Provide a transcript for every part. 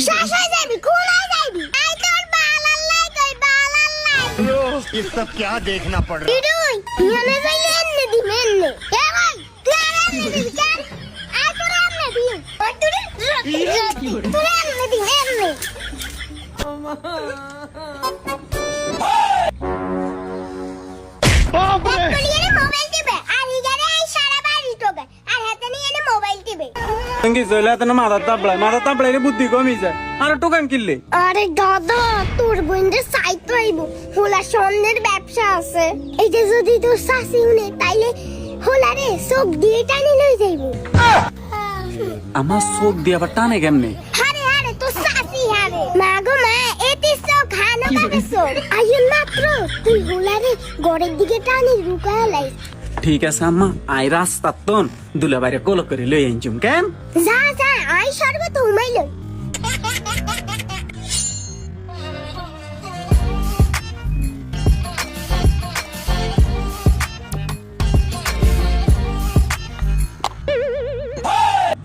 শাশাই যাবি কোনায় যাবি আই তোর বালাল্লাই কই বালাল্লাই ये सब क्या देखना पड़ रहा है? দিদুই নিয়ে যাইলে এনে দি মেনে এ ভাই তুই এনে দি কেন আই তোর এনে দি ওই তুই এনে দি এনে তুই মোবাইল টিপে আর ইগারে আই সারা বাড়ি টোকে আর হাতে নিয়ে এনে মোবাইল টিপে সঙ্গী জয়লাতে না মাথা তাপড়াইলে বুদ্ধি কমই যায় আর টোকান কিনলে আরে দাদা তোর বোনদের সাইট পাইব হোলা স্বর্ণের ব্যবসা আছে এইটা যদি তোর শাশি উনে তাইলে হোলারে সব দিয়ে টানি লই যাইব আমার চোখ দিয়ে আবার টানে কেমনে? হারে হারে তোর শাশি হারে মা গো মা এতে সব খানো কাটেছো আইন মাত্র তুই হোলারে গড়ের দিকে টানি রুকায় লাই ঠিক আছে আম্মা আই রাস্তা তন দুলা বাইরে কল করে লই আনছুম কেন যা যা আই সর্বে তো উমাইল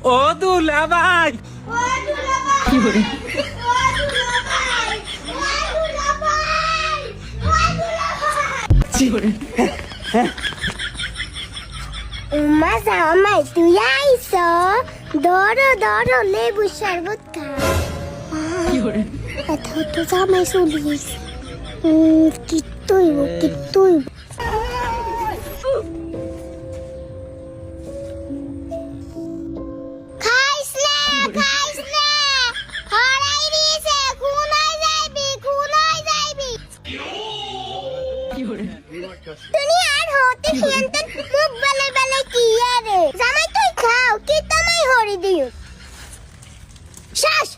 ও দুলা ভাই উম্মা জামাই তুই আইস ধরো ধরো লেবু শরবত খা এত তো জামাই চলিস কিত্তুই খাইস না হরাই দিয়েছে খুনাই যাইবি তুমি আর হতে খেলতে মুখ বেলে কি আরে জামাই তুই খাও কি তোমায় হরি দিও শ্বাস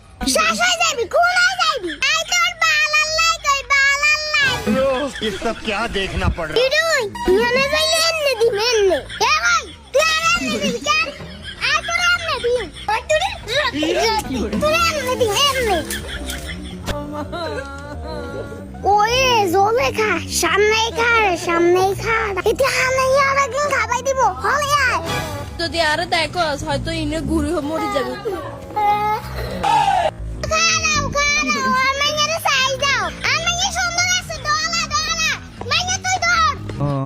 হয়ে যাবি খুনাই যাইবি আই তোর বালাল্লাই কই বালাল্লাই ये सब क्या देखना पड़ रहा है? দিদুই নিয়ে যাইলে এনে দি মেনে এ ভাই তুই এনে দি কেন আই তোর এনে দি ওই তুই এনে দি এনে ওয়ে জলে খা সামনেই খা এটা হানাই আর একদিন খাবাই দিব হলে আয় যদি আরো দেখো হয়তো ইনে ঘুরে মরে যাবে খাও আমার সাইজ দাও আমার সুন্দর আছে দলা মাইনে তুই ধর